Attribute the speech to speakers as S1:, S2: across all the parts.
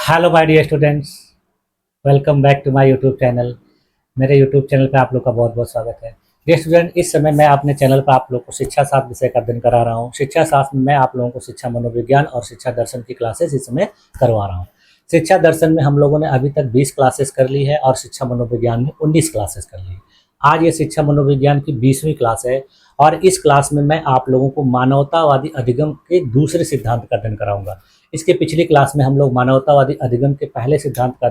S1: Hello my dear students, welcome back to my YouTube channel. मेरे YouTube channel पे आप लोग का बहुत बहुत स्वागत है। डियर स्टूडेंट, इस समय मैं अपने चैनल पर आप लोग को शिक्षा शास्त्र विषय का अध्ययन करा रहा हूँ। शिक्षा शास्त्र में मैं आप लोगों को शिक्षा मनोविज्ञान और शिक्षा दर्शन की क्लासेस इस समय करवा रहा हूँ। शिक्षा दर्शन में हम लोगों ने अभी तक 20 क्लासेस कर ली है और शिक्षा मनोविज्ञान में 19 क्लासेस कर ली है। आज ये शिक्षा मनोविज्ञान की 20वीं क्लास है और इस क्लास में मैं आप लोगों को मानवतावादी अधिगम के दूसरे सिद्धांत का अध्ययन कराऊंगा। इसके पिछली क्लास में हम लोग मानवतावादी अधिगम के पहले सिद्धांत का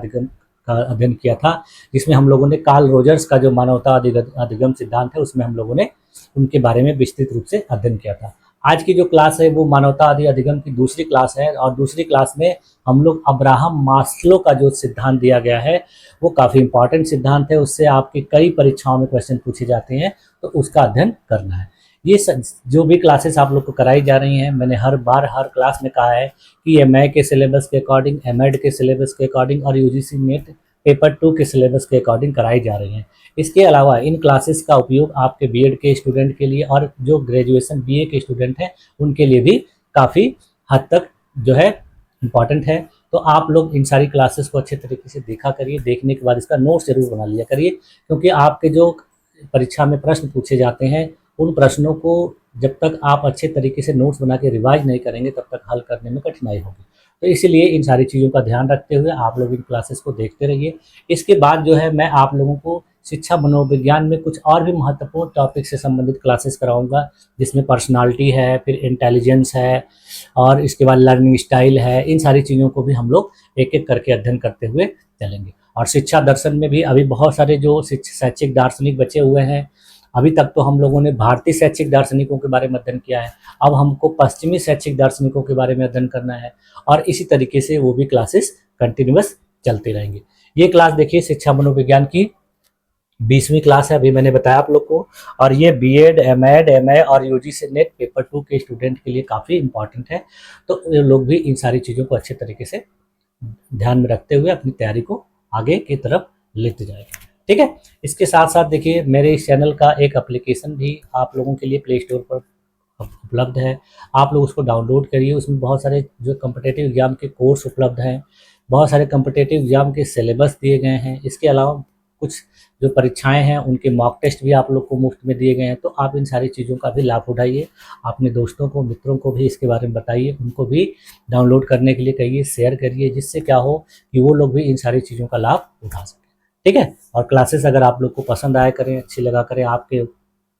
S1: अध्ययन किया था, जिसमें हम लोगों ने कार्ल रोजर्स का जो मानवतावादी अधिगम सिद्धांत है उसमें हम लोगों ने उनके बारे में विस्तृत रूप से अध्ययन किया था। आज की जो क्लास है वो मानवतावादी अधिगम की दूसरी क्लास है और दूसरी क्लास में हम लोग अब्राहम मास्लो का जो सिद्धांत दिया गया है वो काफ़ी इंपॉर्टेंट सिद्धांत है। उससे आपकी कई परीक्षाओं में क्वेश्चन पूछे जाते हैं, तो उसका अध्ययन करना है। ये जो भी क्लासेस आप लोग को कराई जा रही हैं, मैंने हर बार हर क्लास में कहा है कि एमए के सिलेबस के अकॉर्डिंग, एमएड के सिलेबस के अकॉर्डिंग और यूजीसी नेट पेपर 2 के सिलेबस के अकॉर्डिंग कराई जा रही हैं। इसके अलावा इन क्लासेस का उपयोग आपके बीएड के स्टूडेंट के लिए और जो ग्रेजुएशन बीए के स्टूडेंट हैं उनके लिए भी काफ़ी हद तक जो है इम्पॉर्टेंट है। तो आप लोग इन सारी क्लासेस को अच्छे तरीके से देखा करिए। देखने के बाद इसका नोट्स जरूर बना लिया करिए, क्योंकि आपके जो परीक्षा में प्रश्न पूछे जाते हैं उन प्रश्नों को जब तक आप अच्छे तरीके से नोट्स बना के रिवाइज नहीं करेंगे तब तक हल करने में कठिनाई होगी। तो इसलिए इन सारी चीज़ों का ध्यान रखते हुए आप लोग इन क्लासेस को देखते रहिए। इसके बाद जो है मैं आप लोगों को शिक्षा मनोविज्ञान में कुछ और भी महत्वपूर्ण टॉपिक से संबंधित क्लासेस कराऊंगा, जिसमें पर्सनालिटी है, फिर इंटेलिजेंस है और इसके बाद लर्निंग स्टाइल है। इन सारी चीज़ों को भी हम लोग एक एक करके अध्ययन करते हुए चलेंगे। और शिक्षा दर्शन में भी अभी बहुत सारे जो शैक्षिक दार्शनिक बचे हुए हैं। अभी तक तो हम लोगों ने भारतीय शैक्षिक दार्शनिकों के बारे में अध्ययन किया है, अब हमको पश्चिमी शैक्षिक दार्शनिकों के बारे में अध्ययन करना है और इसी तरीके से वो भी क्लासेस कंटिन्यूअस चलती रहेंगी। ये क्लास देखिए शिक्षा मनोविज्ञान की 20वीं क्लास है, अभी मैंने बताया आप लोग को, और ये बीएड, एमएड, एमए और यूजीसी नेट पेपर 2 के स्टूडेंट के लिए काफ़ी इंपॉर्टेंट है। तो ये लोग भी इन सारी चीज़ों को अच्छे तरीके से ध्यान में रखते हुए अपनी तैयारी को आगे की तरफ लेते जाएंगे। ठीक है। इसके साथ साथ देखिए मेरे इस चैनल का एक एप्लीकेशन भी आप लोगों के लिए प्ले स्टोर पर उपलब्ध है। आप लोग उसको डाउनलोड करिए। उसमें बहुत सारे जो कॉम्पिटिटिव एग्जाम के कोर्स उपलब्ध हैं, बहुत सारे कॉम्पिटिटिव एग्जाम के सिलेबस दिए गए हैं। इसके अलावा कुछ जो परीक्षाएं हैं उनके मॉक टेस्ट भी आप लोग को मुफ्त में दिए गए हैं। तो आप इन सारी चीज़ों का भी लाभ उठाइए। अपने दोस्तों को, मित्रों को भी इसके बारे में बताइए, उनको भी डाउनलोड करने के लिए कहिए, शेयर करिए, जिससे क्या हो कि वो लोग भी इन सारी चीज़ों का लाभ उठा सकें। ठीक है। और क्लासेस अगर आप लोग को पसंद आया करें, अच्छी लगा करें, आपके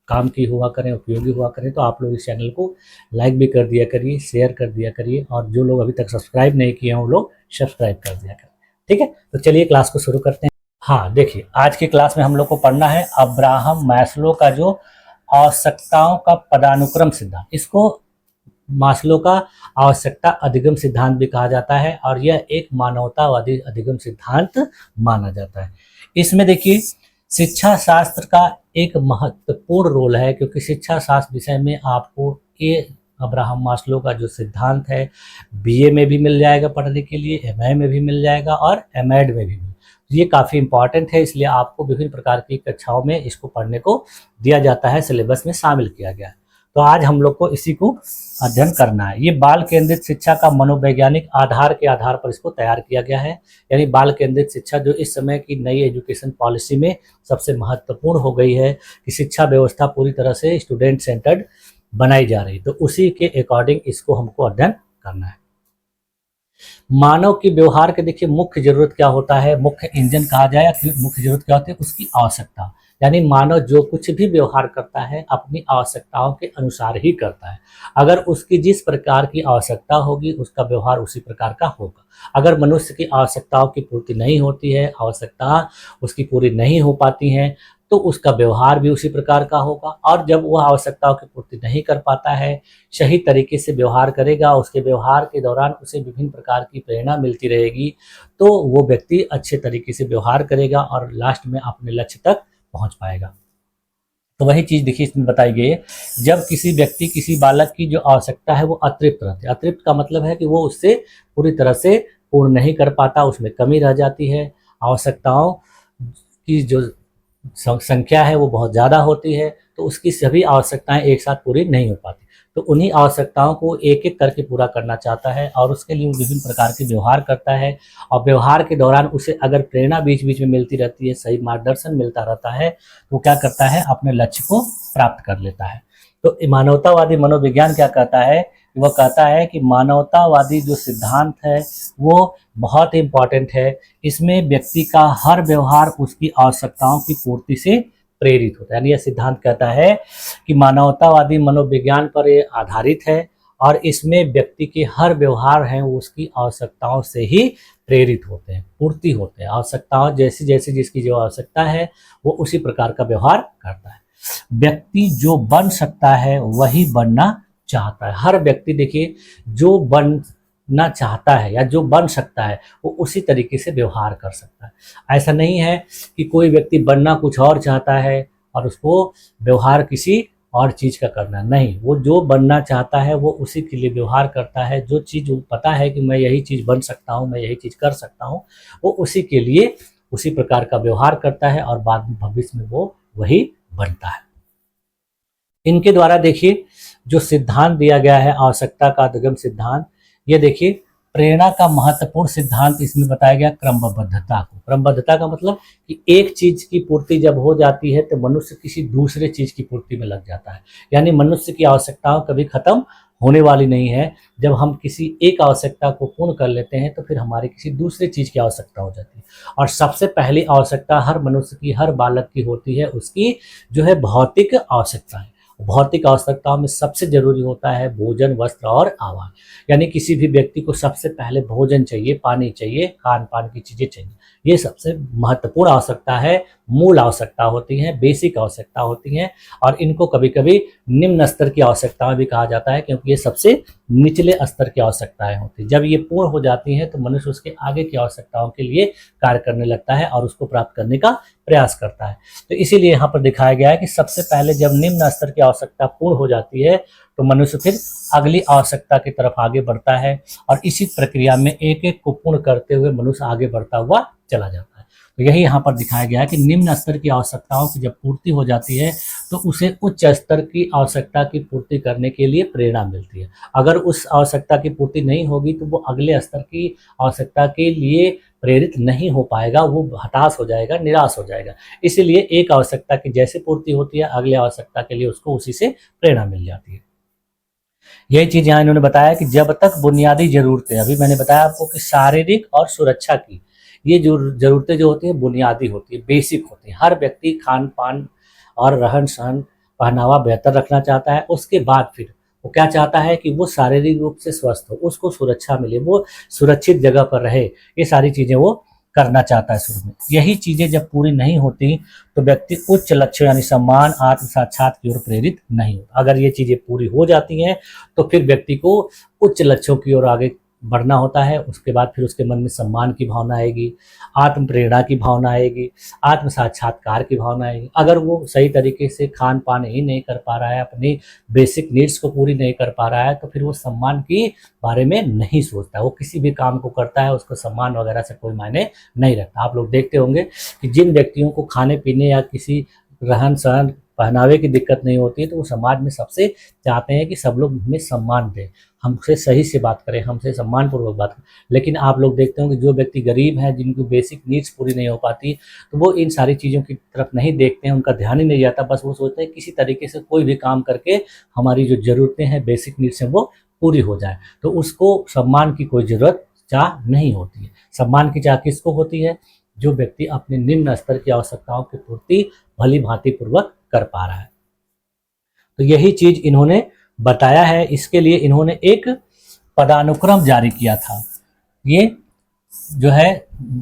S1: काम की हुआ करें, उपयोगी हुआ करें, तो आप लोग इस चैनल को लाइक भी कर दिया करिए, शेयर कर दिया करिए और जो लोग अभी तक सब्सक्राइब नहीं किए हैं वो लोग सब्सक्राइब कर दिया करें। ठीक है। तो चलिए क्लास को शुरू करते हैं। हाँ देखिए, आज की क्लास में हम लोग को पढ़ना है अब्राहम मास्लो का जो आवश्यकताओं का पदानुक्रम सिद्धांत। इसको मास्लो का आवश्यकता अधिगम सिद्धांत भी कहा जाता है और यह एक मानवतावादी अधिगम सिद्धांत माना जाता है। इसमें देखिए शिक्षा शास्त्र का एक महत्वपूर्ण रोल है, क्योंकि शिक्षा शास्त्र विषय में आपको ये अब्राहम मास्लो का जो सिद्धांत है बीए में भी मिल जाएगा पढ़ने के लिए, एमए में भी मिल जाएगा और एमएड में भी। ये काफ़ी इंपॉर्टेंट है, इसलिए आपको विभिन्न प्रकार की कक्षाओं में इसको पढ़ने को दिया जाता है, सिलेबस में शामिल किया गया है। तो आज हम लोग को इसी को अध्ययन करना है। ये बाल केंद्रित शिक्षा का मनोवैज्ञानिक आधार के आधार पर इसको तैयार किया गया है। यानी बाल केंद्रित शिक्षा जो इस समय की नई एजुकेशन पॉलिसी में सबसे महत्वपूर्ण हो गई है कि शिक्षा व्यवस्था पूरी तरह से स्टूडेंट सेंटर्ड बनाई जा रही, तो उसी के अकॉर्डिंग इसको हमको अध्ययन करना है। मानव की व्यवहार के देखिए मुख्य जरूरत क्या होता है, मुख्य इंजन कहा जाए, मुख्य जरूरत क्या होती है, उसकी आवश्यकता। यानी मानव जो कुछ भी व्यवहार करता है अपनी आवश्यकताओं के अनुसार ही करता है। अगर उसकी जिस प्रकार की आवश्यकता होगी उसका व्यवहार उसी प्रकार का होगा। अगर मनुष्य की आवश्यकताओं की पूर्ति नहीं होती है, आवश्यकता उसकी पूरी नहीं हो पाती हैं, तो उसका व्यवहार भी उसी प्रकार का होगा। और जब वह आवश्यकताओं की पूर्ति नहीं कर पाता है, सही तरीके से व्यवहार करेगा, उसके व्यवहार के दौरान उसे विभिन्न प्रकार की प्रेरणा मिलती रहेगी, तो वो व्यक्ति अच्छे तरीके से व्यवहार करेगा और लास्ट में अपने लक्ष्य तक पहुंच पाएगा। तो वही चीज़ देखिए इसमें बताई गई है। जब किसी व्यक्ति, किसी बालक की जो आवश्यकता है वो अतृप्त रहती है, अतृप्त का मतलब है कि वो उससे पूरी तरह से पूर्ण नहीं कर पाता, उसमें कमी रह जाती है, आवश्यकताओं की जो संख्या है वो बहुत ज़्यादा होती है, तो उसकी सभी आवश्यकताएं एक साथ पूरी नहीं हो पाती। तो उन्हीं आवश्यकताओं को एक एक करके पूरा करना चाहता है और उसके लिए वो विभिन्न प्रकार के व्यवहार करता है। और व्यवहार के दौरान उसे अगर प्रेरणा बीच बीच में मिलती रहती है, सही मार्गदर्शन मिलता रहता है, तो क्या करता है, अपने लक्ष्य को प्राप्त कर लेता है। तो मानवतावादी मनोविज्ञान क्या कहता है, वह कहता है कि मानवतावादी जो सिद्धांत है वो बहुत ही इम्पॉर्टेंट है। इसमें व्यक्ति का हर व्यवहार उसकी आवश्यकताओं की पूर्ति से प्रेरित होता है। यानी यह सिद्धांत कहता है कि मानवतावादी मनोविज्ञान पर ये आधारित है और इसमें व्यक्ति के हर व्यवहार हैं वो उसकी आवश्यकताओं से ही प्रेरित होते हैं, पूर्ति होते हैं। आवश्यकताओं जैसी जैसी जिसकी जो आवश्यकता है वो उसी प्रकार का व्यवहार करता है। व्यक्ति जो बन सकता है वही बनना चाहता है। हर व्यक्ति देखिए जो बनना चाहता है या जो बन सकता है वो उसी तरीके से व्यवहार कर सकता है। ऐसा नहीं है कि कोई व्यक्ति बनना कुछ और चाहता है और उसको व्यवहार किसी और चीज़ का करना नहीं। वो जो बनना चाहता है वो उसी के लिए व्यवहार करता है। जो चीज़ वो पता है कि मैं यही चीज़ बन सकता हूँ, मैं यही चीज़ कर सकता हूँ, वो उसी के लिए उसी प्रकार का व्यवहार करता है और बाद में भविष्य में वो वही बनता है। इनके द्वारा देखिए जो सिद्धांत दिया गया है आवश्यकता का अधिगम सिद्धांत, ये देखिए प्रेरणा का महत्वपूर्ण सिद्धांत इसमें बताया गया क्रमबद्धता को। क्रमबद्धता का मतलब कि एक चीज की पूर्ति जब हो जाती है तो मनुष्य किसी दूसरे चीज की पूर्ति में लग जाता है। यानी मनुष्य की आवश्यकताओं कभी खत्म होने वाली नहीं है। जब हम किसी एक आवश्यकता को पूर्ण कर लेते हैं तो फिर हमारी किसी दूसरी चीज की आवश्यकता हो जाती है। और सबसे पहली आवश्यकता हर मनुष्य की, हर बालक की होती है उसकी जो है भौतिक आवश्यकता है। भौतिक आवश्यकताओं में सबसे जरूरी होता है भोजन, वस्त्र और आवास। यानी किसी भी व्यक्ति को सबसे पहले भोजन चाहिए, पानी चाहिए, खान पान की चीजें चाहिए। ये सबसे महत्वपूर्ण आवश्यकता है, मूल आवश्यकता होती है, बेसिक आवश्यकता होती हैं। और इनको कभी कभी निम्न स्तर की आवश्यकताएं भी कहा जाता है क्योंकि ये सबसे निचले स्तर की आवश्यकताएं होती हैं। जब ये पूर्ण हो जाती हैं तो मनुष्य उसके आगे की आवश्यकताओं के लिए कार्य करने लगता है और उसको प्राप्त करने का प्रयास करता है। तो इसीलिए यहाँ पर दिखाया गया है कि सबसे पहले जब निम्न स्तर की आवश्यकता पूर्ण हो जाती है तो मनुष्य फिर अगली आवश्यकता की तरफ आगे बढ़ता है और इसी प्रक्रिया में एक एक को पूर्ण करते हुए मनुष्य आगे बढ़ता हुआ चला जाता है। तो यही यहाँ पर दिखाया गया है कि निम्न स्तर की आवश्यकताओं की जब पूर्ति हो जाती है तो उसे उच्च स्तर की आवश्यकता की पूर्ति करने के लिए प्रेरणा मिलती है। अगर उस आवश्यकता की पूर्ति नहीं होगी तो वो अगले स्तर की आवश्यकता के लिए प्रेरित नहीं हो पाएगा, वो हताश हो जाएगा, निराश हो जाएगा। इसीलिए एक आवश्यकता की जैसे पूर्ति होती है अगले आवश्यकता के लिए उसको उसी से प्रेरणा मिल जाती है। यही चीज यहाँ इन्होंने बताया कि जब तक बुनियादी जरूरतें, अभी मैंने बताया आपको कि शारीरिक और सुरक्षा की ये जो जरूरतें जो होती है बुनियादी होती है, बेसिक होती है। हर व्यक्ति खान पान और रहन सहन पहनावा बेहतर रखना चाहता है। उसके बाद फिर वो क्या चाहता है कि वो शारीरिक रूप से स्वस्थ हो, उसको सुरक्षा मिले, वो सुरक्षित जगह पर रहे। ये सारी चीजें वो करना चाहता है शुरू में। यही चीजें जब पूरी नहीं होती तो व्यक्ति उच्च लक्ष्य यानी सम्मान, आत्म साक्षात की ओर प्रेरित नहीं होता। अगर ये चीजें पूरी हो जाती हैं तो फिर व्यक्ति को उच्च लक्ष्यों की ओर आगे बढ़ना होता है। उसके बाद फिर उसके मन में सम्मान की भावना आएगी, आत्म प्रेरणा की भावना आएगी, आत्म साक्षात्कार की भावना आएगी। अगर वो सही तरीके से खान पान ही नहीं कर पा रहा है, अपनी बेसिक नीड्स को पूरी नहीं कर पा रहा है तो फिर वो सम्मान की बारे में नहीं सोचता। वो किसी भी काम को करता है उसको सम्मान वगैरह से कोई मायने नहीं रखता। आप लोग देखते होंगे कि जिन व्यक्तियों को खाने पीने या किसी रहन सहन पहनावे की दिक्कत नहीं होती है तो वो समाज में सबसे चाहते हैं कि सब लोग हमें सम्मान दें, हमसे सही से बात करें, हमसे सम्मानपूर्वक बात करें। लेकिन आप लोग देखते होंगे जो व्यक्ति गरीब हैं, जिनकी बेसिक नीड्स पूरी नहीं हो पाती, तो वो इन सारी चीज़ों की तरफ नहीं देखते हैं, उनका ध्यान ही नहीं जाता। बस वो सोचते हैं किसी तरीके से कोई भी काम करके हमारी जो ज़रूरतें हैं, बेसिक नीड्स हैं, वो पूरी हो जाए। तो उसको सम्मान की कोई ज़रूरत चाह नहीं होती है। सम्मान की चाह किसको होती है? जो व्यक्ति अपने निम्न स्तर की आवश्यकताओं की पूर्ति भली भांति पूर्वक कर पा रहा है। तो यही चीज इन्होंने बताया है। इसके लिए इन्होंने एक पदानुक्रम जारी किया था। ये जो है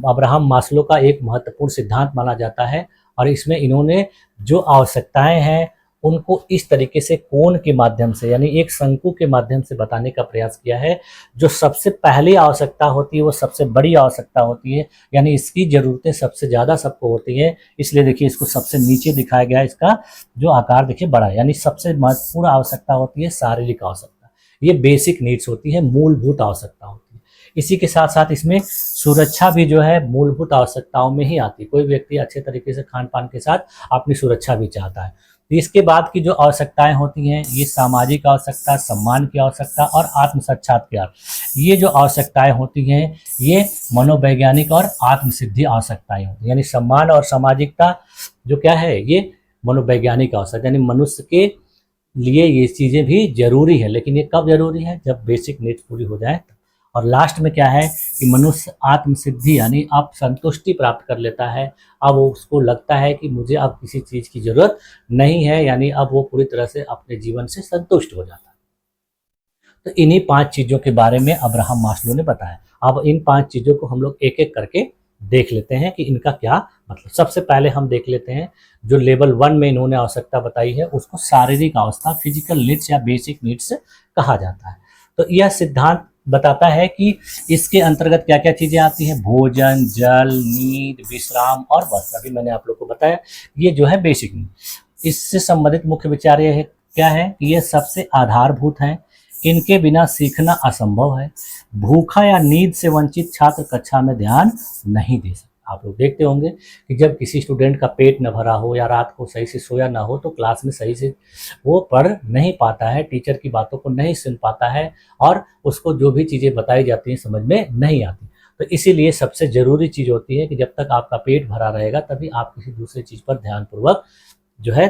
S1: अब्राहम मास्लो का एक महत्वपूर्ण सिद्धांत माना जाता है और इसमें इन्होंने जो आवश्यकताएं हैं उनको इस तरीके से कोण के माध्यम से यानी एक शंकु के माध्यम से बताने का प्रयास किया है। जो सबसे पहली आवश्यकता होती है वो सबसे बड़ी आवश्यकता होती है, यानी इसकी जरूरतें सबसे ज़्यादा सबको होती हैं। इसलिए देखिए इसको सबसे नीचे दिखाया गया है, इसका जो आकार देखिए बड़ा है। यानी सबसे महत्वपूर्ण आवश्यकता होती है शारीरिक आवश्यकता, ये बेसिक नीड्स होती है, मूलभूत आवश्यकता होती है। इसी के साथ साथ इसमें सुरक्षा भी जो है मूलभूत आवश्यकताओं में ही आती है। कोई व्यक्ति अच्छे तरीके से खान पान के साथ अपनी सुरक्षा भी चाहता है। तो इसके बाद की जो आवश्यकताएं होती हैं, ये सामाजिक आवश्यकता, सम्मान की आवश्यकता और आत्म साक्षात्कार। ये जो आवश्यकताएं होती हैं, ये मनोवैज्ञानिक और आत्मसिद्धि आवश्यकताएं होती हैं। यानी सम्मान और सामाजिकता जो क्या है, ये मनोवैज्ञानिक आवश्यकता, यानी मनुष्य के लिए ये चीज़ें भी जरूरी है। लेकिन ये कब जरूरी है, जब बेसिक नीड्स पूरी हो जाए। और लास्ट में क्या है कि मनुष्य आत्मसिद्धि यानी अब संतुष्टि प्राप्त कर लेता है। अब उसको लगता है कि मुझे अब किसी चीज़ की ज़रूरत नहीं है, यानी अब वो पूरी तरह से अपने जीवन से संतुष्ट हो जाता है। तो इन्हीं 5 चीज़ों के बारे में अब्राहम मास्लो ने बताया। अब इन 5 चीज़ों को हम लोग एक एक करके देख लेते हैं कि इनका क्या मतलब। सबसे पहले हम देख लेते हैं जो लेवल 1 में इन्होंने आवश्यकता बताई है, उसको शारीरिक अवस्था, फिजिकल नीड्स या बेसिक नीड्स कहा जाता है। तो यह सिद्धांत बताता है कि इसके अंतर्गत क्या क्या चीज़ें आती हैं, भोजन, जल, नींद, विश्राम और वस्त्र। अभी मैंने आप लोग को बताया ये जो है बेसिक नीड। इससे संबंधित मुख्य विचार ये है क्या है कि ये सबसे आधारभूत हैं, इनके बिना सीखना असंभव है। भूखा या नींद से वंचित छात्र कक्षा में ध्यान नहीं दे सकता। आप लोग देखते होंगे कि जब किसी स्टूडेंट का पेट न भरा हो या रात को सही से सोया ना हो तो क्लास में सही से वो पढ़ नहीं पाता है, टीचर की बातों को नहीं सुन पाता है और उसको जो भी चीज़ें बताई जाती हैं समझ में नहीं आती। तो इसीलिए सबसे ज़रूरी चीज़ होती है कि जब तक आपका पेट भरा रहेगा तभी आप किसी दूसरी चीज़ पर ध्यानपूर्वक जो है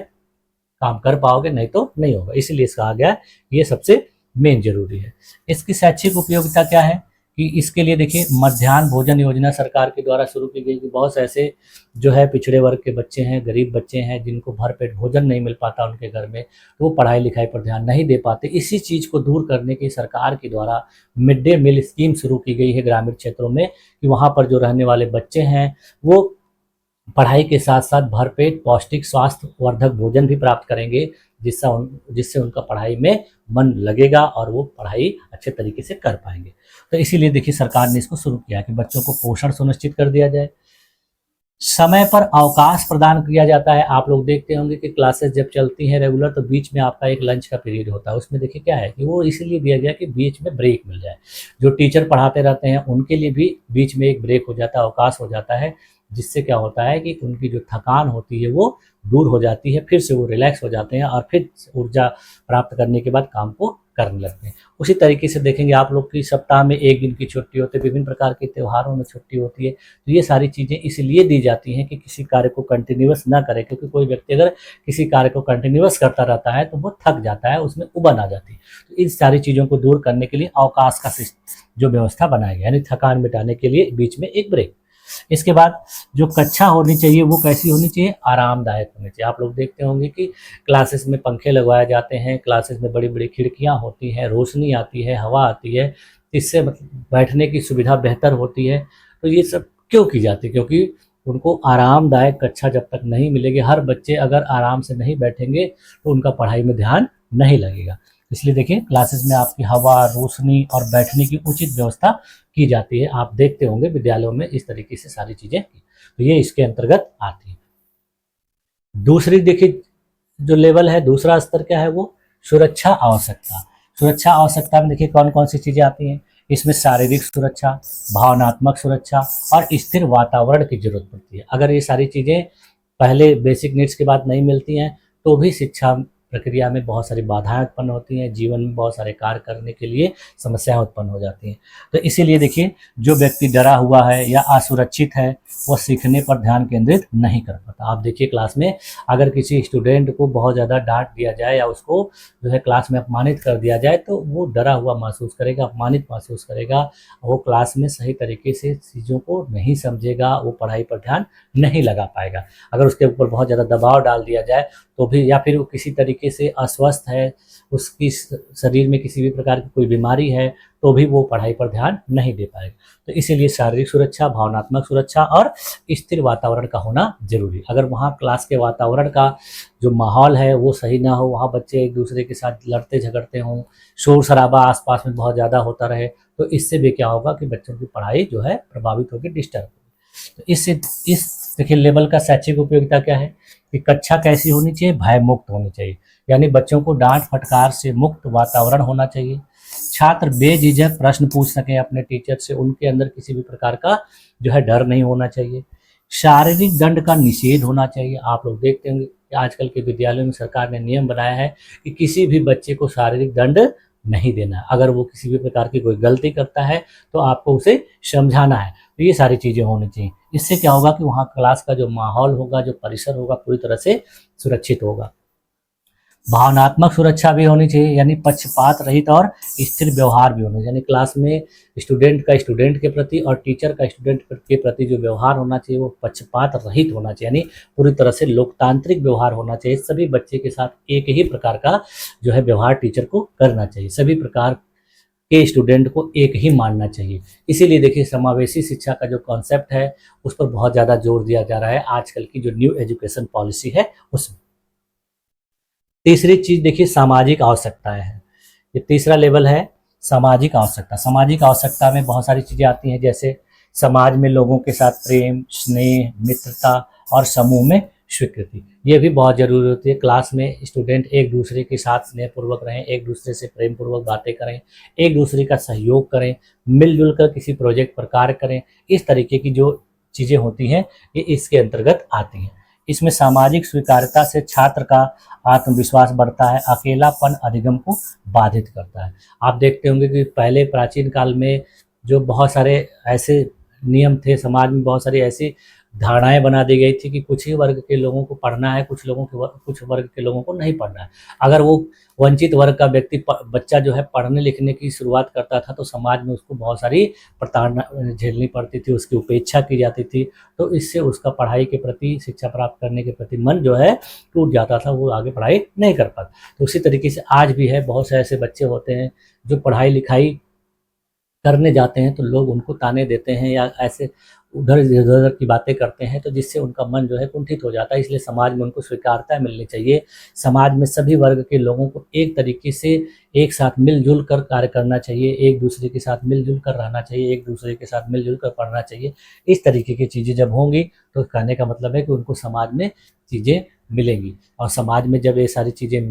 S1: काम कर पाओगे, नहीं तो नहीं होगा। इसीलिए कहा गया है ये सबसे मेन जरूरी है। इसकी शैक्षिक उपयोगिता क्या है कि इसके लिए देखिए मध्याह्न भोजन योजना सरकार के द्वारा शुरू की गई कि बहुत से ऐसे जो है पिछड़े वर्ग के बच्चे हैं, गरीब बच्चे हैं जिनको भरपेट भोजन नहीं मिल पाता उनके घर में, तो वो पढ़ाई लिखाई पर ध्यान नहीं दे पाते। इसी चीज़ को दूर करने की सरकार के द्वारा मिड डे मील स्कीम शुरू की गई है ग्रामीण क्षेत्रों में, कि वहाँ पर जो रहने वाले बच्चे हैं वो पढ़ाई के साथ साथ भरपेट पौष्टिक स्वास्थ्य वर्धक भोजन भी प्राप्त करेंगे, जिससे उनका पढ़ाई में मन लगेगा और वो पढ़ाई अच्छे तरीके से कर पाएंगे। तो इसीलिए देखिए सरकार ने इसको शुरू किया कि बच्चों को पोषण सुनिश्चित कर दिया जाए। समय पर अवकाश प्रदान किया जाता है। आप लोग देखते होंगे कि क्लासेस जब चलती हैं रेगुलर तो बीच में आपका एक लंच का पीरियड होता है। उसमें देखिए क्या है कि वो इसीलिए दिया गया कि बीच में ब्रेक मिल जाए। जो टीचर पढ़ाते रहते हैं उनके लिए भी बीच में एक ब्रेक हो जाता है, अवकाश हो जाता है, जिससे क्या होता है कि उनकी जो थकान होती है वो दूर हो जाती है, फिर से वो रिलैक्स हो जाते हैं और फिर ऊर्जा प्राप्त करने के बाद काम को करने लगते हैं। उसी तरीके से देखेंगे आप लोग की सप्ताह में 1 दिन की छुट्टी होती है, विभिन्न प्रकार के त्योहारों में छुट्टी होती है। तो ये सारी चीज़ें इसलिए दी जाती हैं कि किसी कार्य को कंटिन्यूअस ना करे, क्योंकि कोई व्यक्ति अगर किसी कार्य को कंटिन्यूअस करता रहता है तो वो थक जाता है, उसमें उबन आ जाती है। तो इन सारी चीज़ों को दूर करने के लिए अवकाश का जो व्यवस्था बनाया गया, यानी थकान मिटाने के लिए बीच में एक ब्रेक। इसके बाद जो कक्षा होनी चाहिए वो कैसी होनी चाहिए, आरामदायक होनी चाहिए। आप लोग देखते होंगे कि क्लासेस में पंखे लगवाए जाते हैं, क्लासेस में बड़ी बड़ी खिड़कियां होती हैं, रोशनी आती है, हवा आती है, इससे मतलब बैठने की सुविधा बेहतर होती है। तो ये सब क्यों की जाती है, क्योंकि उनको आरामदायक कक्षा जब तक नहीं मिलेगी, हर बच्चे अगर आराम से नहीं बैठेंगे तो उनका पढ़ाई में ध्यान नहीं लगेगा। इसलिए देखिए क्लासेस में आपकी हवा, रोशनी और बैठने की उचित व्यवस्था की जाती है। आप देखते होंगे विद्यालयों में इस तरीके से सारी चीज़ें की, तो ये इसके अंतर्गत आती है। दूसरी देखिए जो लेवल है, दूसरा स्तर क्या है, वो सुरक्षा आवश्यकता। सुरक्षा आवश्यकता में देखिए कौन कौन सी चीज़ें आती हैं। इसमें शारीरिक सुरक्षा, भावनात्मक सुरक्षा और स्थिर वातावरण की जरूरत पड़ती है। अगर ये सारी चीज़ें पहले बेसिक नीड्स के बाद नहीं मिलती हैं तो भी शिक्षा प्रक्रिया में बहुत सारी बाधाएं उत्पन्न होती हैं, जीवन में बहुत सारे कार्य करने के लिए समस्याएं उत्पन्न हो जाती हैं। तो इसीलिए देखिए जो व्यक्ति डरा हुआ है या असुरक्षित है वो सीखने पर ध्यान केंद्रित नहीं कर पाता। आप देखिए क्लास में अगर किसी स्टूडेंट को बहुत ज़्यादा डांट दिया जाए या उसको जो है क्लास में अपमानित कर दिया जाए तो वो डरा हुआ महसूस करेगा, अपमानित महसूस करेगा, वो क्लास में सही तरीके से चीज़ों को नहीं समझेगा, वो पढ़ाई पर ध्यान नहीं लगा पाएगा। अगर उसके ऊपर बहुत ज़्यादा दबाव डाल दिया जाए तो भी, या फिर वो किसी तरीके से अस्वस्थ है, उसकी शरीर में किसी भी प्रकार की कोई बीमारी है तो भी वो पढ़ाई पर ध्यान नहीं दे पाएगा। तो इसीलिए शारीरिक सुरक्षा, भावनात्मक सुरक्षा और स्थिर वातावरण का होना जरूरी। अगर वहाँ क्लास के वातावरण का जो माहौल है वो सही ना हो, वहाँ बच्चे एक दूसरे के साथ लड़ते झगड़ते हों, शोर शराबा आसपास में बहुत ज़्यादा होता रहे, तो इससे भी क्या होगा कि बच्चों की पढ़ाई जो है प्रभावित होकर डिस्टर्ब होगी। तो इससे इस देखिए लेवल का शैक्षिक उपयोगिता क्या है कि कक्षा कैसी होनी चाहिए, भय मुक्त होनी चाहिए, यानी बच्चों को डांट फटकार से मुक्त वातावरण होना चाहिए। छात्र बेझिझक प्रश्न पूछ सकें अपने टीचर से, उनके अंदर किसी भी प्रकार का जो है डर नहीं होना चाहिए। शारीरिक दंड का निषेध होना चाहिए। आप लोग देखते होंगे कि आजकल के विद्यालयों में सरकार ने नियम बनाया है कि किसी भी बच्चे को शारीरिक दंड नहीं देना है। अगर वो किसी भी प्रकार की कोई गलती करता है तो आपको उसे समझाना है। तो ये सारी चीज़ें होनी चाहिए। इससे क्या होगा कि वहाँ क्लास का जो माहौल होगा, जो परिसर होगा, पूरी तरह से सुरक्षित होगा। भावनात्मक सुरक्षा भी होनी चाहिए, यानी पक्षपात रहित और स्थिर व्यवहार भी होना चाहिए। यानी क्लास में स्टूडेंट का स्टूडेंट के प्रति और टीचर का स्टूडेंट के प्रति जो व्यवहार होना चाहिए वो पक्षपात रहित होना चाहिए, यानी पूरी तरह से लोकतांत्रिक व्यवहार होना चाहिए। सभी बच्चे के साथ एक ही प्रकार का जो है व्यवहार टीचर को करना चाहिए। सभी प्रकार के स्टूडेंट को एक ही मानना चाहिए। इसीलिए देखिए समावेशी शिक्षा का जो कॉन्सेप्ट है उस पर बहुत ज़्यादा जोर दिया जा रहा है आजकल की जो न्यू एजुकेशन पॉलिसी है उसमें। तीसरी चीज देखिए सामाजिक आवश्यकताएं हैं। ये तीसरा लेवल है सामाजिक आवश्यकता। सामाजिक आवश्यकता में बहुत सारी चीजें आती हैं, जैसे समाज में लोगों के साथ प्रेम, स्नेह, मित्रता और समूह में स्वीकृति। ये भी बहुत जरूरी होती है। क्लास में स्टूडेंट एक दूसरे के साथ स्नेहपूर्वक रहें, एक दूसरे से प्रेम पूर्वक बातें करें, एक दूसरे का सहयोग करें, मिलजुल कर किसी प्रोजेक्ट पर कार्य करें। इस तरीके की जो चीज़ें होती हैं ये इसके अंतर्गत आती हैं। इसमें सामाजिक स्वीकार्यता से छात्र का आत्मविश्वास बढ़ता है, अकेलापन अधिगम को बाधित करता है। आप देखते होंगे कि पहले प्राचीन काल में जो बहुत सारे ऐसे नियम थे, समाज में बहुत सारी ऐसी धारणाएं बना दी गई थी कि कुछ ही वर्ग के लोगों को पढ़ना है, कुछ वर्ग के लोगों को नहीं पढ़ना है। अगर वो वंचित वर्ग का बच्चा जो है पढ़ने लिखने की शुरुआत करता था तो समाज में उसको बहुत सारी प्रताड़ना झेलनी पड़ती थी, उसकी उपेक्षा की जाती थी। तो इससे उसका पढ़ाई के प्रति, शिक्षा प्राप्त करने के प्रति मन जो है टूट जाता था, वो आगे पढ़ाई नहीं कर पाता। तो उसी तरीके से आज भी है, बहुत से ऐसे बच्चे होते हैं जो पढ़ाई लिखाई करने जाते हैं तो लोग उनको ताने देते हैं या ऐसे उधर इधर की बातें करते हैं, तो जिससे उनका मन जो है कुंठित हो जाता है। इसलिए समाज में उनको स्वीकार्यता मिलनी चाहिए। समाज में सभी वर्ग के लोगों को एक तरीके से एक साथ मिलजुल कर कार्य करना चाहिए, एक दूसरे के साथ मिलजुल कर रहना चाहिए, एक दूसरे के साथ मिलजुल कर पढ़ना चाहिए। इस तरीके की चीज़ें जब होंगी तो कहने का मतलब है कि उनको समाज में चीज़ें मिलेंगी, और समाज में जब ये सारी चीज़ें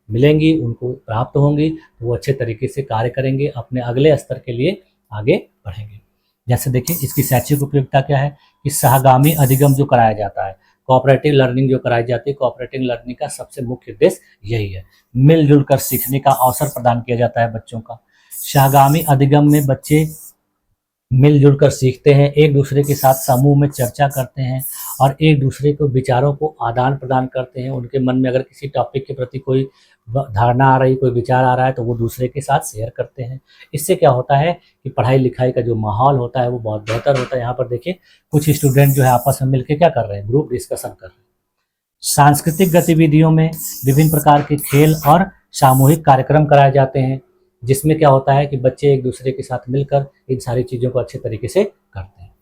S1: मिलेंगी, उनको प्राप्त होंगी, तो वो अच्छे तरीके से कार्य करेंगे, अपने अगले स्तर के लिए आगे बढ़ेंगे। जैसे देखिए इसकी शैक्षिक उपयोगिता क्या है कि सहगामी अधिगम जो कराया जाता है, कोऑपरेटिव लर्निंग जो कराई जाती है, कोऑपरेटिव लर्निंग का सबसे मुख्य उद्देश्य यही है। मिलजुल कर सीखने का अवसर प्रदान किया जाता है बच्चों का। सहगामी अधिगम में बच्चे मिलजुल कर सीखते हैं, एक दूसरे के साथ समूह में चर्चा करते हैं और एक दूसरे को विचारों को आदान प्रदान करते हैं। उनके मन में अगर किसी टॉपिक के प्रति कोई धारणा आ रही, कोई विचार आ रहा है तो वो दूसरे के साथ शेयर करते हैं। इससे क्या होता है कि पढ़ाई लिखाई का जो माहौल होता है वो बहुत बेहतर होता है। यहाँ पर देखिए कुछ स्टूडेंट जो है आपस में मिलकर क्या कर रहे हैं, ग्रुप डिस्कशन कर रहे हैं। सांस्कृतिक गतिविधियों में विभिन्न प्रकार के खेल और सामूहिक कार्यक्रम कराए जाते हैं, जिसमें क्या होता है कि बच्चे एक दूसरे के साथ मिलकर इन सारी चीजों को अच्छे तरीके से करते हैं।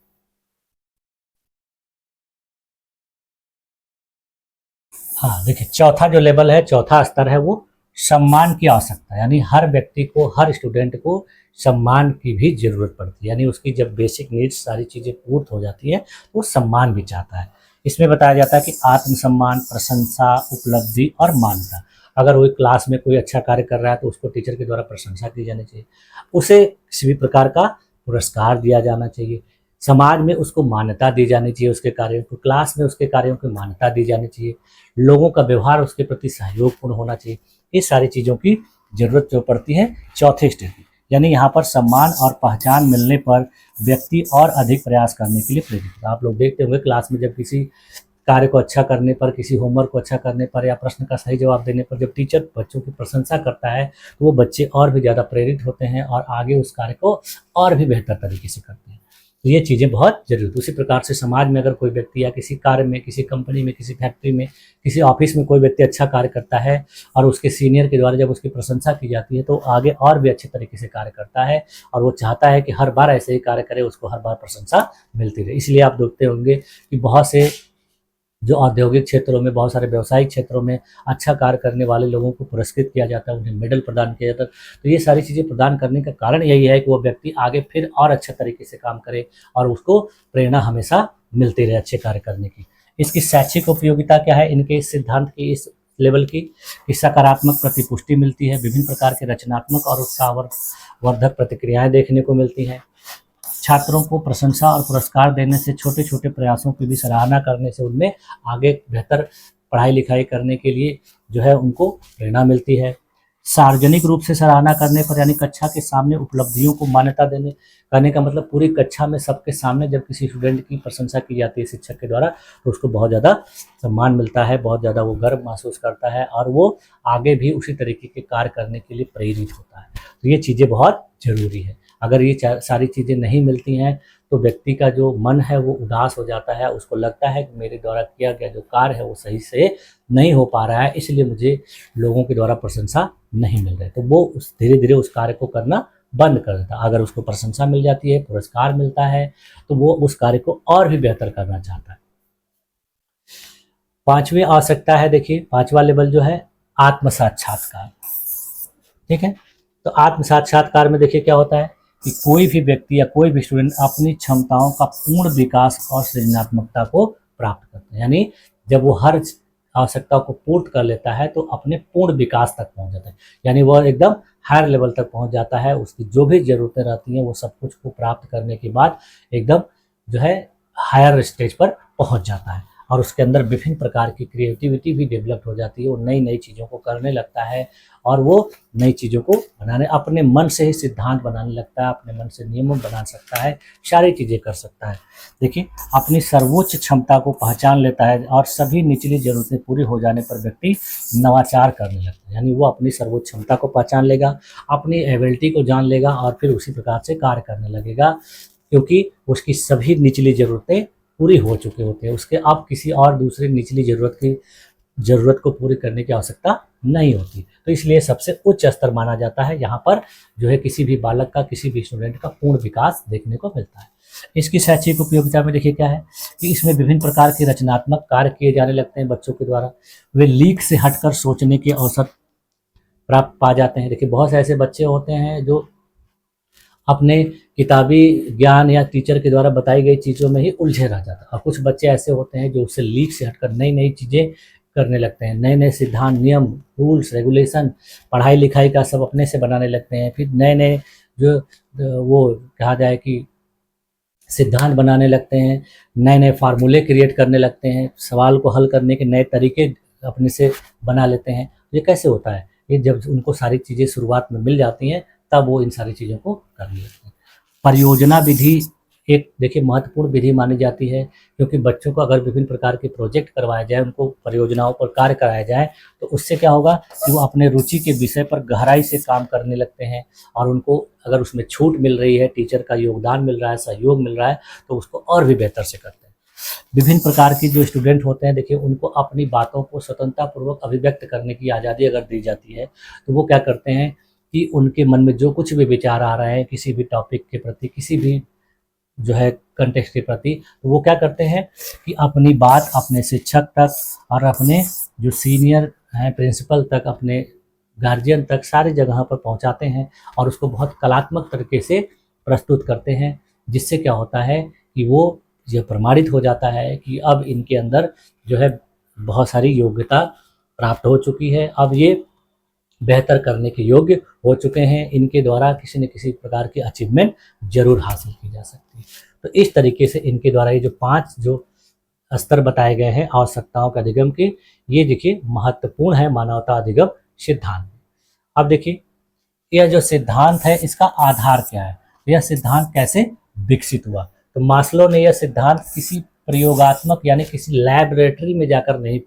S1: हाँ देखिए चौथा जो लेवल है, चौथा स्तर है वो सम्मान की आवश्यकता, यानी हर व्यक्ति को, हर स्टूडेंट को सम्मान की भी जरूरत पड़ती है। यानी उसकी जब बेसिक नीड्स सारी चीजें पूर्ण हो जाती है तो वो सम्मान भी चाहता है। इसमें बताया जाता है कि आत्मसम्मान, प्रशंसा, उपलब्धि और मान्यता। अगर वो क्लास में कोई अच्छा कार्य कर रहा है तो उसको टीचर के द्वारा प्रशंसा की जानी चाहिए, उसे किसी भी प्रकार का पुरस्कार दिया जाना चाहिए, समाज में उसको मान्यता दी जानी चाहिए, उसके कार्यों को, क्लास में उसके कार्यों को मान्यता दी जानी चाहिए, लोगों का व्यवहार उसके प्रति सहयोगपूर्ण होना चाहिए। इस सारी चीज़ों की जरूरत जो पड़ती है चौथे स्टेज में। यानी यहाँ पर सम्मान और पहचान मिलने पर व्यक्ति और अधिक प्रयास करने के लिए प्रेरित होता है। आप लोग देखते होंगे क्लास में जब किसी कार्य को अच्छा करने पर, किसी होमवर्क को अच्छा करने पर या प्रश्न का सही जवाब देने पर जब टीचर बच्चों की प्रशंसा करता है तो वो बच्चे और भी ज़्यादा प्रेरित होते हैं और आगे उस कार्य को और भी बेहतर तरीके से करते हैं। तो ये चीज़ें बहुत जरूरी। उसी प्रकार से समाज में अगर कोई व्यक्ति या किसी कार्य में, किसी कंपनी में, किसी फैक्ट्री में, किसी ऑफिस में कोई व्यक्ति अच्छा कार्य करता है और उसके सीनियर के द्वारा जब उसकी प्रशंसा की जाती है तो आगे और भी अच्छे तरीके से कार्य करता है और वो चाहता है कि हर बार ऐसे ही कार्य करे, उसको हर बार प्रशंसा मिलती रहे। इसलिए आप देखते होंगे कि बहुत से जो औद्योगिक क्षेत्रों में, बहुत सारे व्यावसायिक क्षेत्रों में अच्छा कार्य करने वाले लोगों को पुरस्कृत किया जाता है, उन्हें मेडल प्रदान किया जाता है। तो ये सारी चीज़ें प्रदान करने का कारण यही है कि वो व्यक्ति आगे फिर और अच्छे तरीके से काम करे और उसको प्रेरणा हमेशा मिलती रहे अच्छे कार्य करने की। इसकी शैक्षिक उपयोगिता क्या है, इनके इस सिद्धांत की, इस लेवल की, कि सकारात्मक प्रतिपुष्टि मिलती है, विभिन्न प्रकार के रचनात्मक और उत्साहवर्धक प्रतिक्रियाएं देखने को मिलती हैं। छात्रों को प्रशंसा और पुरस्कार देने से, छोटे छोटे प्रयासों की भी सराहना करने से उनमें आगे बेहतर पढ़ाई लिखाई करने के लिए जो है उनको प्रेरणा मिलती है। सार्वजनिक रूप से सराहना करने पर, यानी कक्षा के सामने उपलब्धियों को मान्यता देने करने का मतलब पूरी कक्षा में सबके सामने जब किसी स्टूडेंट की प्रशंसा की जाती है शिक्षक के द्वारा, तो उसको बहुत ज़्यादा सम्मान मिलता है, बहुत ज़्यादा वो गर्व महसूस करता है और वो आगे भी उसी तरीके के कार्य करने के लिए प्रेरित होता है। तो ये चीज़ें बहुत ज़रूरी है। अगर ये सारी चीज़ें नहीं मिलती हैं तो व्यक्ति का जो मन है वो उदास हो जाता है, उसको लगता है कि मेरे द्वारा किया गया जो कार्य है वो सही से नहीं हो पा रहा है, इसलिए मुझे लोगों के द्वारा प्रशंसा नहीं मिल रही। तो वो धीरे धीरे उस कार्य को करना बंद कर देता है। अगर उसको प्रशंसा मिल जाती है, पुरस्कार मिलता है, तो वो उस कार्य को और भी बेहतर करना चाहता है। पांचवी आवश्यकता है, देखिए पांचवा लेवल जो है आत्म साक्षात्कार। ठीक है, तो आत्म साक्षात्कार में देखिए क्या होता है कि कोई भी व्यक्ति या कोई भी स्टूडेंट अपनी क्षमताओं का पूर्ण विकास और सृजनात्मकता को प्राप्त करते हैं। यानी जब वो हर आवश्यकता को पूर्ण कर लेता है तो अपने पूर्ण विकास तक पहुंच जाता है, यानी वह एकदम हायर लेवल तक पहुंच जाता है। उसकी जो भी ज़रूरतें रहती हैं वो सब कुछ को प्राप्त करने के बाद एकदम जो है हायर स्टेज पर पहुंच जाता है और उसके अंदर विभिन्न प्रकार की क्रिएटिविटी भी डेवलप हो जाती है। वो नई नई चीज़ों को करने लगता है और वो नई चीज़ों को बनाने, अपने मन से ही सिद्धांत बनाने लगता है, अपने मन से नियम बना सकता है, सारी चीज़ें कर सकता है। देखिए, अपनी सर्वोच्च क्षमता को पहचान लेता है और सभी निचली ज़रूरतें पूरी हो जाने पर व्यक्ति नवाचार करने लगता है। यानी वो अपनी सर्वोच्च क्षमता को पहचान लेगा, अपनी एबिलिटी को जान लेगा और फिर उसी प्रकार से कार्य करने लगेगा, क्योंकि उसकी सभी निचली ज़रूरतें पूरी हो चुके होते हैं। उसके अब किसी और दूसरी निचली ज़रूरत को पूरी करने की आवश्यकता नहीं होती। तो इसलिए सबसे उच्च स्तर माना जाता है। यहाँ पर जो है किसी भी बालक का, किसी भी स्टूडेंट का पूर्ण विकास देखने को मिलता है। इसकी शैक्षिक उपयोगिता में देखिए क्या है कि इसमें विभिन्न प्रकार के रचनात्मक कार्य किए जाने लगते हैं बच्चों के द्वारा। वे लीक से हटकर सोचने के अवसर प्राप्त पा जाते हैं। देखिए, बहुत से ऐसे बच्चे होते हैं जो अपने किताबी ज्ञान या टीचर के द्वारा बताई गई चीज़ों में ही उलझे रह जाता है, और कुछ बच्चे ऐसे होते हैं जो उससे लीक से हटकर नई नई चीज़ें करने लगते हैं, नए नए सिद्धांत, नियम, रूल्स, रेगुलेशन, पढ़ाई लिखाई का सब अपने से बनाने लगते हैं। फिर नए नए जो वो कहा जाए कि सिद्धांत बनाने लगते हैं, नए नए फार्मूले क्रिएट करने लगते हैं, सवाल को हल करने के नए तरीके अपने से बना लेते हैं। ये कैसे होता है? ये जब उनको सारी चीज़ें शुरुआत में मिल जाती हैं तब वो इन सारी चीज़ों को कर लेते हैं। परियोजना विधि एक देखिए महत्वपूर्ण विधि मानी जाती है, क्योंकि बच्चों को अगर विभिन्न प्रकार के प्रोजेक्ट करवाए जाए, उनको परियोजनाओं पर कार्य कराया जाए, तो उससे क्या होगा कि वो अपने रुचि के विषय पर गहराई से काम करने लगते हैं और उनको अगर उसमें छूट मिल रही है, टीचर का योगदान मिल रहा है, सहयोग मिल रहा है, तो उसको और भी बेहतर से करते हैं। विभिन्न प्रकार की जो स्टूडेंट होते हैं, देखिए उनको अपनी बातों को स्वतंत्रतापूर्वक अभिव्यक्त करने की आज़ादी अगर दी जाती है, तो वो क्या करते हैं कि उनके मन में जो कुछ भी विचार आ रहे हैं किसी भी टॉपिक के प्रति, किसी भी जो है कंटेक्स्ट के प्रति, तो वो क्या करते हैं कि अपनी बात अपने शिक्षक तक और अपने जो सीनियर हैं प्रिंसिपल तक, अपने गार्जियन तक, सारी जगह पर पहुंचाते हैं और उसको बहुत कलात्मक तरीके से प्रस्तुत करते हैं, जिससे क्या होता है कि वो ये प्रमाणित हो जाता है कि अब इनके अंदर जो है बहुत सारी योग्यता प्राप्त हो चुकी है, अब ये बेहतर करने के योग्य हो चुके हैं, इनके द्वारा किसी न किसी प्रकार की अचीवमेंट जरूर हासिल की जा सकती है। तो इस तरीके से इनके द्वारा ये जो 5 जो स्तर बताए गए हैं आवश्यकताओं के अधिगम के, ये देखिए महत्वपूर्ण है मानवता अधिगम सिद्धांत। अब देखिए यह जो सिद्धांत है इसका आधार क्या है, यह सिद्धांत कैसे विकसित हुआ। तो मास्लो ने यह सिद्धांत किसी प्रयोगात्मक यानी किसी लैबोरेटरी में जाकर नहीं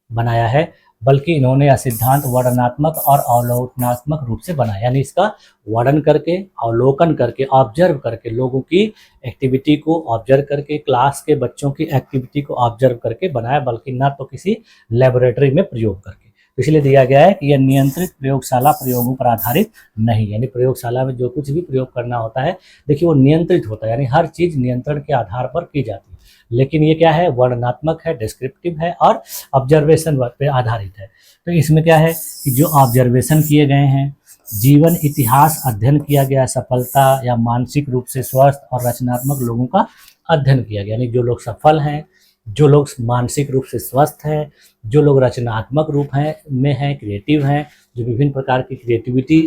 S1: बनाया है, बल्कि इन्होंने यह सिद्धांत वर्णनात्मक और अवलोकनात्मक रूप से बनाया, यानी इसका वर्णन करके, अवलोकन करके, ऑब्जर्व करके, लोगों की एक्टिविटी को ऑब्जर्व करके, क्लास के बच्चों की एक्टिविटी को ऑब्जर्व करके बनाया, बल्कि ना तो किसी लेबोरेटरी में प्रयोग करके। तो इसलिए दिया गया है कि यह नियंत्रित प्रयोगशाला प्रयोगों पर आधारित नहीं, यानी प्रयोगशाला में जो कुछ भी प्रयोग करना होता है देखिए वो नियंत्रित होता है, यानी हर चीज़ नियंत्रण के आधार पर की जाती है, लेकिन ये क्या है, वर्णनात्मक है, डिस्क्रिप्टिव है और ऑब्जर्वेशन पर आधारित है। तो इसमें क्या है कि जो ऑब्जर्वेशन किए गए हैं, जीवन इतिहास अध्ययन किया गया, सफलता या मानसिक रूप से स्वस्थ और रचनात्मक लोगों का अध्ययन किया गया, यानी जो लोग सफल हैं, जो लोग मानसिक रूप से स्वस्थ हैं, जो लोग रचनात्मक रूप में हैं, क्रिएटिव हैं, जो विभिन्न प्रकार की क्रिएटिविटी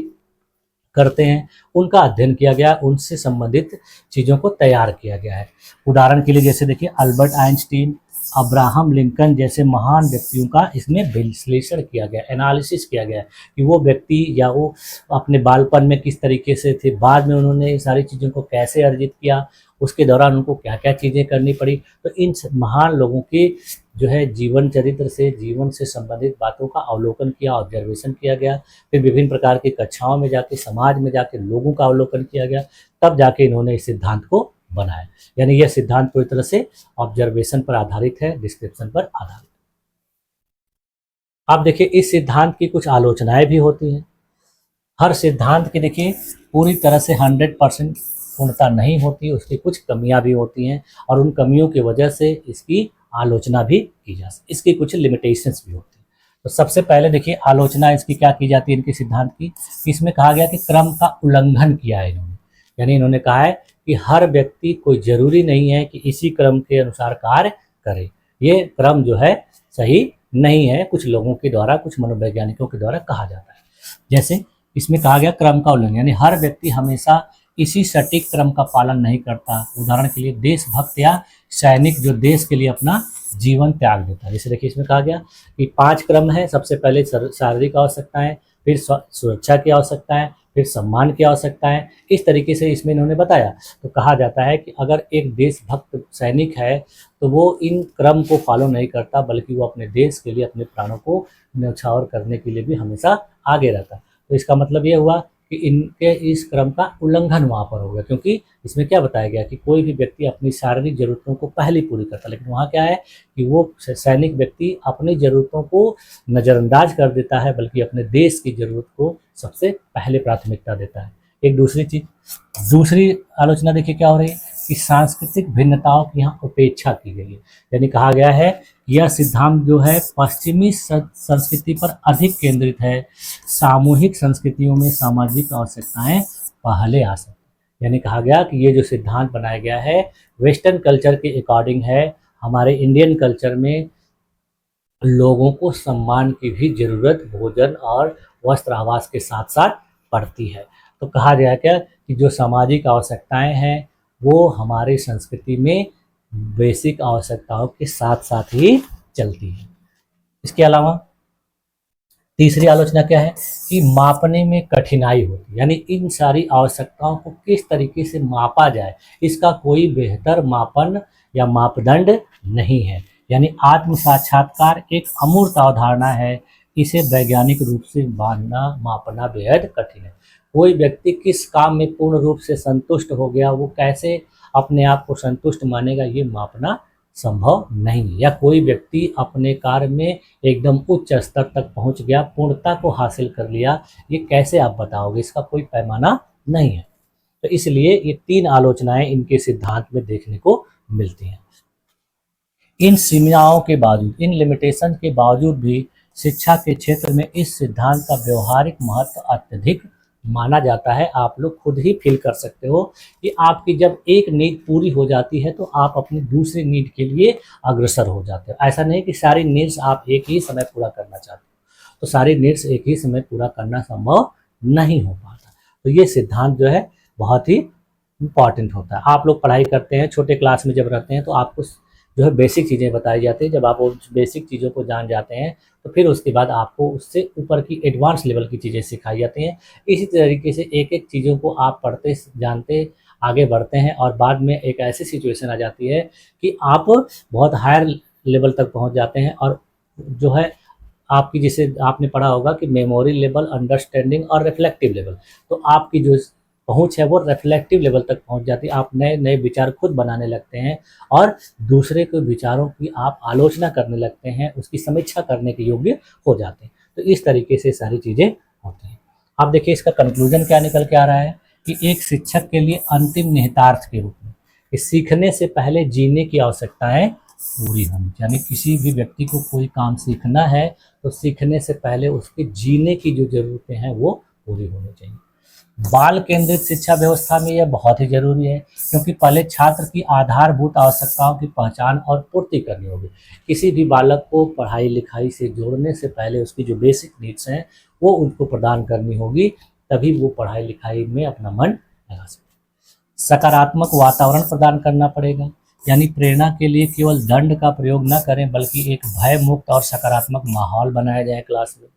S1: करते हैं, उनका अध्ययन किया गया, उनसे संबंधित चीज़ों को तैयार किया गया है। उदाहरण के लिए जैसे देखिए अल्बर्ट आइंस्टीन, अब्राहम लिंकन जैसे महान व्यक्तियों का इसमें विश्लेषण किया गया, एनालिसिस किया गया कि वो व्यक्ति या वो अपने बालपन में किस तरीके से थे, बाद में उन्होंने इन सारी चीज़ों को कैसे अर्जित किया, उसके दौरान उनको क्या क्या चीज़ें करनी पड़ी। तो इन महान लोगों के जो है जीवन चरित्र से, जीवन से संबंधित बातों का अवलोकन किया, ऑब्जर्वेशन किया गया। फिर विभिन्न प्रकार की कक्षाओं में जाके, समाज में जाके लोगों का अवलोकन किया गया, तब जाके इन्होंने इस सिद्धांत को बनाया। यानी यह सिद्धांत पूरी तरह से ऑब्जर्वेशन पर आधारित है, डिस्क्रिप्शन पर आधारित। आप देखिए इस सिद्धांत की कुछ आलोचनाएं भी होती हैं। हर सिद्धांत की देखिए पूरी तरह से 100% पूर्णता नहीं होती, उसकी कुछ कमियां भी होती हैं और उन कमियों की वजह से इसकी आलोचना भी की जा सकती, इसकी कुछ लिमिटेशंस भी होती हैं। तो सबसे पहले देखिए आलोचना इसकी क्या की जाती है इनके सिद्धांत की, इसमें कहा गया कि क्रम का उल्लंघन किया है इन्होंने। यानी इन्होंने कहा है कि हर व्यक्ति कोई जरूरी नहीं है कि इसी क्रम के अनुसार कार्य करे, ये क्रम जो है सही नहीं है, कुछ लोगों के द्वारा, कुछ मनोवैज्ञानिकों के द्वारा कहा जाता है। जैसे इसमें कहा गया क्रम का उल्लंघन, यानी हर व्यक्ति हमेशा इसी सटीक क्रम का पालन नहीं करता। उदाहरण के लिए देशभक्त या सैनिक जो देश के लिए अपना जीवन त्याग देता है। जैसे देखिए इसमें कहा गया कि 5 क्रम है, सबसे पहले शारीरिक आवश्यकताएं, फिर सुरक्षा की आवश्यकताएं, फिर सम्मान की आवश्यकता है। इस तरीके से इसमें इन्होंने बताया। तो कहा जाता है कि अगर एक देशभक्त सैनिक है तो वो इन क्रम को फॉलो नहीं करता, बल्कि वो अपने देश के लिए अपने प्राणों को न्यौछावर करने के लिए भी हमेशा आगे रहता। तो इसका मतलब ये हुआ कि इनके इस क्रम का उल्लंघन वहाँ पर हो गया, क्योंकि इसमें क्या बताया गया कि कोई भी व्यक्ति अपनी शारीरिक जरूरतों को पहले पूरी करता, लेकिन वहाँ क्या है कि वो सैनिक व्यक्ति अपनी ज़रूरतों को नज़रअंदाज कर देता है, बल्कि अपने देश की ज़रूरत को सबसे पहले प्राथमिकता देता है। एक दूसरी आलोचना देखिए क्या हो रही है कि सांस्कृतिक भिन्नताओं की यहाँ उपेक्षा की गई है। यानी कहा गया है यह सिद्धांत जो है पश्चिमी संस्कृति पर अधिक केंद्रित है, सामूहिक संस्कृतियों में सामाजिक आवश्यकताएं पहले आ सकती। यानी कहा गया कि ये जो सिद्धांत बनाया गया है वेस्टर्न कल्चर के अकॉर्डिंग है, हमारे इंडियन कल्चर में लोगों को सम्मान की भी जरूरत भोजन और वस्त्र आवास के साथ साथ पड़ती है। तो कहा गया क्या कि जो सामाजिक आवश्यकताएं हैं वो हमारी संस्कृति में बेसिक आवश्यकताओं के साथ साथ ही चलती है। इसके अलावा तीसरी आलोचना क्या है कि मापने में कठिनाई होती है। यानी इन सारी आवश्यकताओं को किस तरीके से मापा जाए, इसका कोई बेहतर मापन या मापदंड नहीं है। यानी आत्म साक्षात्कार एक अमूर्त अवधारणा है, इसे वैज्ञानिक रूप से मापना बेहद कठिन है। कोई व्यक्ति किस काम में पूर्ण रूप से संतुष्ट हो गया, वो कैसे अपने आप को संतुष्ट मानेगा, ये मापना संभव नहीं है। या कोई व्यक्ति अपने कार्य में एकदम उच्च स्तर तक पहुंच गया, पूर्णता को हासिल कर लिया, ये कैसे आप बताओगे, इसका कोई पैमाना नहीं है। तो इसलिए ये 3 आलोचनाएं इनके सिद्धांत में देखने को मिलती हैं। इन सीमाओं के बावजूद, इन लिमिटेशन के बावजूद भी शिक्षा के क्षेत्र में इस सिद्धांत का व्यवहारिक महत्व अत्यधिक माना जाता है। आप लोग खुद ही फील कर सकते हो कि आपकी जब एक नीड पूरी हो जाती है तो आप अपनी दूसरी नीड के लिए अग्रसर हो जाते हो। ऐसा नहीं कि सारी नीड्स आप एक ही समय पूरा करना चाहते हो, तो सारी नीड्स एक ही समय पूरा करना संभव नहीं हो पाता। तो ये सिद्धांत जो है बहुत ही इम्पॉर्टेंट होता है। आप लोग पढ़ाई करते हैं, छोटे क्लास में जब रहते हैं तो आपको जो है बेसिक चीज़ें बताई जाती है। जब आप उन बेसिक चीज़ों को जान जाते हैं तो फिर उसके बाद आपको उससे ऊपर की एडवांस लेवल की चीज़ें सिखाई जाती हैं। इसी तरीके से एक एक चीज़ों को आप पढ़ते जानते आगे बढ़ते हैं और बाद में एक ऐसी सिचुएशन आ जाती है कि आप बहुत हायर लेवल तक पहुंच जाते हैं और जो है आपकी, जिसे आपने पढ़ा होगा कि मेमोरी लेवल, अंडरस्टैंडिंग और रिफ्लेक्टिव लेवल, तो आपकी जो पहुंच है वो रिफ्लेक्टिव लेवल तक पहुंच जाती है। आप नए नए विचार खुद बनाने लगते हैं और दूसरे के विचारों की आप आलोचना करने लगते हैं, उसकी समीक्षा करने के योग्य हो जाते हैं। तो इस तरीके से सारी चीज़ें होती हैं। अब देखिए इसका कंक्लूजन क्या निकल के आ रहा है कि एक शिक्षक के लिए अंतिम निहितार्थ के रूप में कि सीखने से पहले जीने की आवश्यकताएं पूरी होनी। यानी किसी भी व्यक्ति को कोई काम सीखना है तो सीखने से पहले उसके जीने की जो जरूरतें हैं वो पूरी होनी चाहिए। बाल केंद्रित शिक्षा व्यवस्था में यह बहुत ही जरूरी है, क्योंकि पहले छात्र की आधारभूत आवश्यकताओं की पहचान और पूर्ति करनी होगी। किसी भी बालक को पढ़ाई लिखाई से जोड़ने से पहले उसकी जो बेसिक नीड्स हैं वो उनको प्रदान करनी होगी, तभी वो पढ़ाई लिखाई में अपना मन लगा सकते। सकारात्मक वातावरण प्रदान करना पड़ेगा, यानी प्रेरणा के लिए केवल दंड का प्रयोग न करें, बल्कि एक भय मुक्त और सकारात्मक माहौल बनाया जाए क्लास में।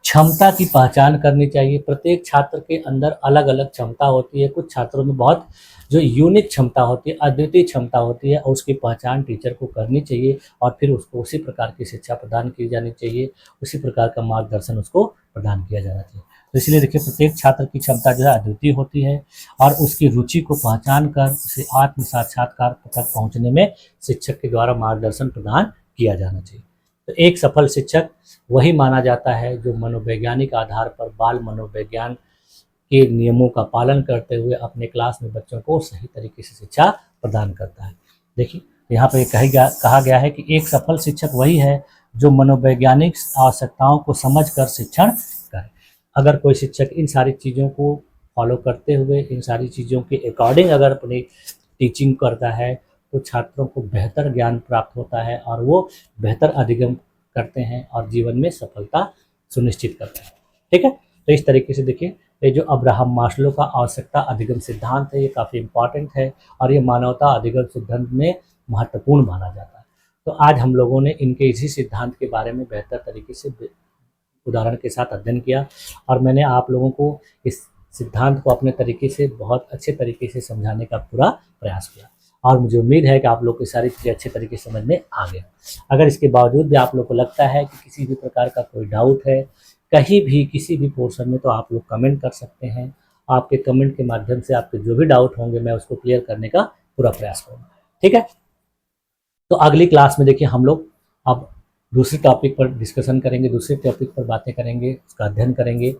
S1: क्षमता की पहचान करनी चाहिए। प्रत्येक छात्र के अंदर अलग अलग क्षमता होती है। कुछ छात्रों में बहुत जो यूनिक क्षमता होती है, अद्वितीय क्षमता होती है, और उसकी पहचान टीचर को करनी चाहिए और फिर उसको उसी प्रकार की शिक्षा प्रदान की जानी चाहिए, उसी प्रकार का मार्गदर्शन उसको प्रदान किया जाना चाहिए। तो इसलिए देखिए, प्रत्येक छात्र की क्षमता जो है अद्वितीय होती है और उसकी रुचि को पहचान कर उसे आत्म साक्षात्कार तक पहुँचने में शिक्षक के द्वारा मार्गदर्शन प्रदान किया जाना चाहिए। तो एक सफल शिक्षक वही माना जाता है जो मनोवैज्ञानिक आधार पर बाल मनोविज्ञान के नियमों का पालन करते हुए अपने क्लास में बच्चों को सही तरीके से शिक्षा प्रदान करता है। देखिए, यहाँ पर कहा गया है कि एक सफल शिक्षक वही है जो मनोवैज्ञानिक आवश्यकताओं को समझकर शिक्षण करे। अगर कोई शिक्षक इन सारी चीज़ों को फॉलो करते हुए, इन सारी चीज़ों के अकॉर्डिंग अगर अपनी टीचिंग करता है, तो छात्रों को बेहतर ज्ञान प्राप्त होता है और वो बेहतर अधिगम करते हैं और जीवन में सफलता सुनिश्चित करते हैं। ठीक है, तो इस तरीके से देखिए, ये जो अब्राहम मास्लो का आवश्यकता अधिगम सिद्धांत है, ये काफ़ी इम्पॉर्टेंट है और ये मानवता अधिगम सिद्धांत में महत्वपूर्ण माना जाता है। तो आज हम लोगों ने इनके इसी सिद्धांत के बारे में बेहतर तरीके से उदाहरण के साथ अध्ययन किया और मैंने आप लोगों को इस सिद्धांत को अपने तरीके से बहुत अच्छे तरीके से समझाने का पूरा प्रयास किया और मुझे उम्मीद है कि आप लोग की सारी चीज़ें अच्छे तरीके से समझ में आ गए। अगर इसके बावजूद भी आप लोग को लगता है कि किसी भी प्रकार का कोई डाउट है कहीं भी किसी भी पोर्शन में, तो आप लोग कमेंट कर सकते हैं। आपके कमेंट के माध्यम से आपके जो भी डाउट होंगे मैं उसको क्लियर करने का पूरा प्रयास करूँगा। ठीक है, तो अगली क्लास में देखिए हम लोग अब दूसरे टॉपिक पर डिस्कशन करेंगे, दूसरे टॉपिक पर बातें करेंगे, उसका अध्ययन करेंगे।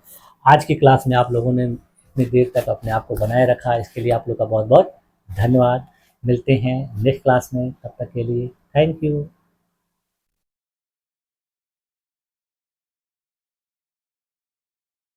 S1: आज की क्लास में आप लोगों ने इतनी देर तक अपने आप को बनाए रखा, इसके लिए आप लोग का बहुत बहुत धन्यवाद। मिलते हैं नेक्स्ट क्लास में, तब तक के लिए थैंक यू।